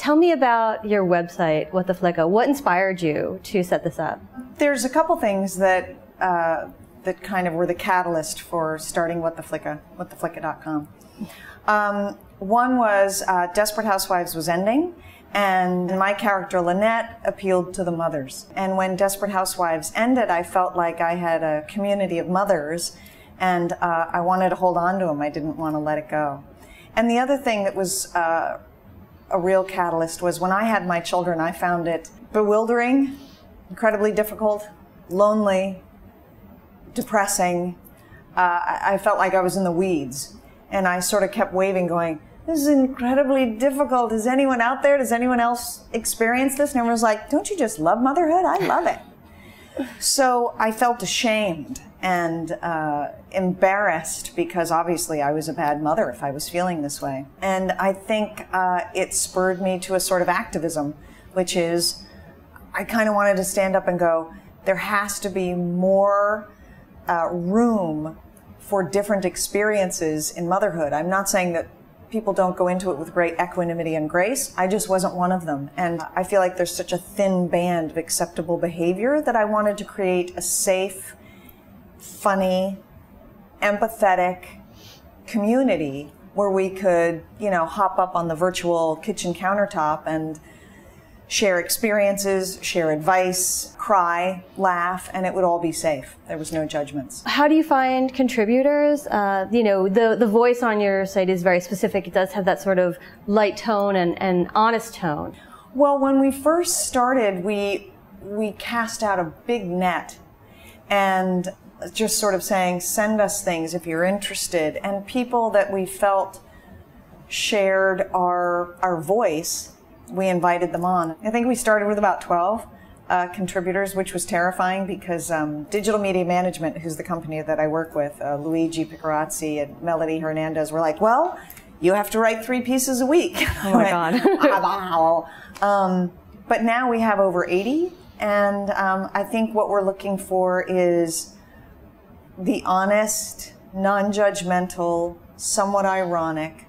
Tell me about your website, What the Flicka. What inspired you to set this up? There's a couple things that that kind of were the catalyst for starting What the Flicka, whattheflicka.com. One was Desperate Housewives was ending, and my character Lynette appealed to the mothers. And when Desperate Housewives ended, I felt like I had a community of mothers, and I wanted to hold on to them. I didn't want to let it go. And the other thing that was a real catalyst was when I had my children, I found it bewildering, incredibly difficult, lonely, depressing. I felt like I was in the weeds, and I sort of kept waving going, this is incredibly difficult. Is anyone out there? Does anyone else experience this? And everyone was like, don't you just love motherhood? I love it. So I felt ashamed and embarrassed, because obviously I was a bad mother if I was feeling this way. And I think it spurred me to a sort of activism, which is I kind of wanted to stand up and go, there has to be more room for different experiences in motherhood. I'm not saying that people don't go into it with great equanimity and grace. I just wasn't one of them. And I feel like there's such a thin band of acceptable behavior that I wanted to create a safe, funny, empathetic community where we could, you know, hop up on the virtual kitchen countertop and share experiences, share advice, cry, laugh, and it would all be safe. There was no judgments. How do you find contributors? You know, the voice on your site is very specific. It does have that sort of light tone and honest tone. Well, when we first started, we cast out a big net and just sort of saying, send us things if you're interested. And people that we felt shared our voice, we invited them on. I think we started with about 12 contributors, which was terrifying because Digital Media Management, who's the company that I work with, Luigi Picarazzi and Melody Hernandez, were like, well, you have to write 3 pieces a week. Oh my God. But now we have over 80, and I think what we're looking for is the honest, non-judgmental, somewhat ironic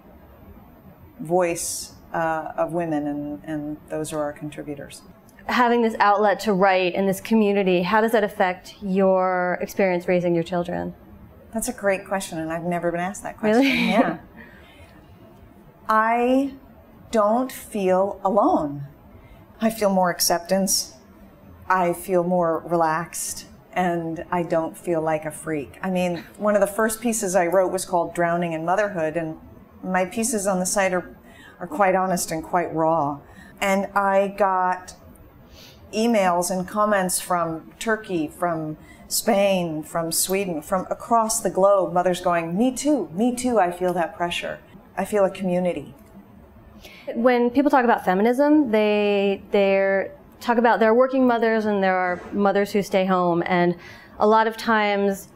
voice of women, and those are our contributors. Having this outlet to write in this community, how does that affect your experience raising your children? That's a great question, and I've never been asked that question. Really? Yeah. I don't feel alone. I feel more acceptance. I feel more relaxed, and I don't feel like a freak. I mean, one of the first pieces I wrote was called Drowning in Motherhood, and my pieces on the site are quite honest and quite raw. And I got emails and comments from Turkey, from Spain, from Sweden, from across the globe, mothers going, me too, I feel that pressure. I feel a community. When people talk about feminism, they talk about there are working mothers and there are mothers who stay home, and a lot of times,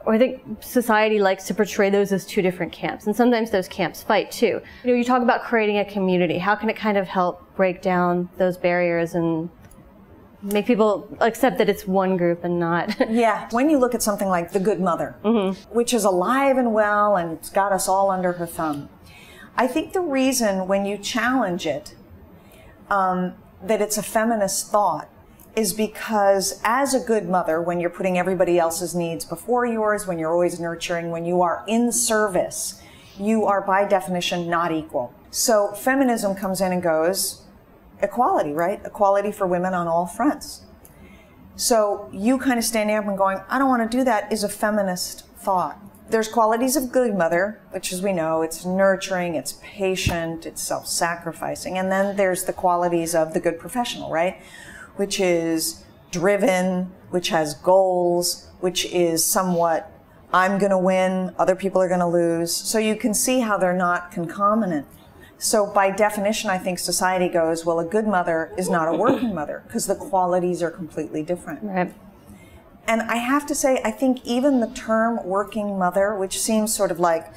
or I think society likes to portray those as 2 different camps, and sometimes those camps fight too. You know, you talk about creating a community. How can it kind of help break down those barriers and make people accept that it's one group and not? Yeah, when you look at something like The Good Mother, which is alive and well and it's got us all under her thumb, I think the reason when you challenge it, that it's a feminist thought, is because as a good mother, when you're putting everybody else's needs before yours, when you're always nurturing, when you are in service, you are by definition not equal. So feminism comes in and goes, equality, right? Equality for women on all fronts. So you kind of standing up and going, I don't want to do that, is a feminist thought. There's qualities of good mother, which as we know, it's nurturing, it's patient, it's self-sacrificing. And then there's the qualities of the good professional, right? Which is driven, which has goals, which is somewhat, I'm going to win, other people are going to lose. So you can see how they're not concomitant. So by definition, I think society goes, well, a good mother is not a working mother, because the qualities are completely different. Right. And I have to say, I think even the term working mother, which seems sort of like,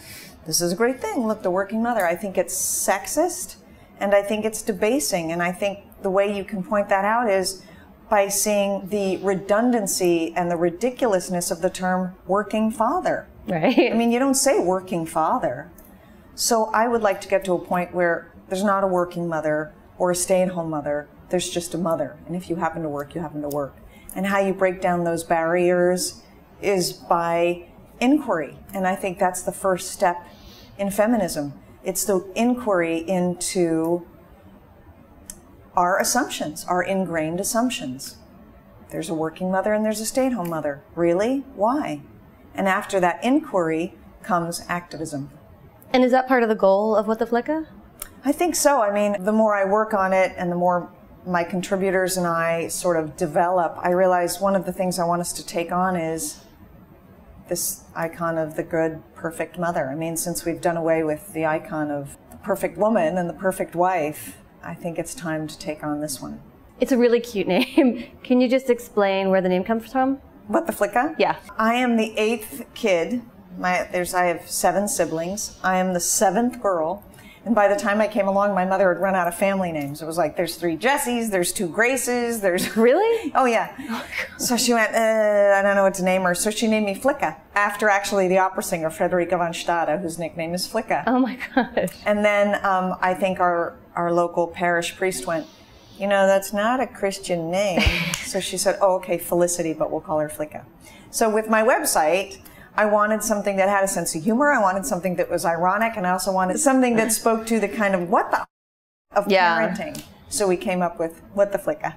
this is a great thing, look, the working mother, I think it's sexist, and I think it's debasing, and I think the way you can point that out is by seeing the redundancy and the ridiculousness of the term working father. Right. I mean, you don't say working father. So I would like to get to a point where there's not a working mother, or a stay-at-home mother. There's just a mother. And if you happen to work, you happen to work. And how you break down those barriers is by inquiry. And I think that's the first step in feminism. It's the inquiry into our assumptions, our ingrained assumptions. There's a working mother and there's a stay-at-home mother. Really? Why? And after that inquiry comes activism. And is that part of the goal of What the Flicka? I think so. I mean, the more I work on it and the more my contributors and I sort of develop, I realize one of the things I want us to take on is this icon of the good, perfect mother. I mean, since we've done away with the icon of the perfect woman and the perfect wife, I think it's time to take on this one. It's a really cute name. Can you just explain where the name comes from? What the Flicka? Yeah. I am the 8th kid. I have 7 siblings. I am the 7th girl. And by the time I came along, my mother had run out of family names. It was like, there's 3 Jessies, there's 2 Graces, there's... Really? Oh, yeah. So she went, I don't know what to name her. So she named me Flicka, after actually the opera singer, Frederica von Stade, whose nickname is Flicka. Oh my gosh. And then I think our local parish priest went, you know, that's not a Christian name. So she said, oh, okay, Felicity, but we'll call her Flicka. So with my website, I wanted something that had a sense of humor. I wanted something that was ironic, and I also wanted something that spoke to the kind of what the of parenting. So we came up with What the Flicka.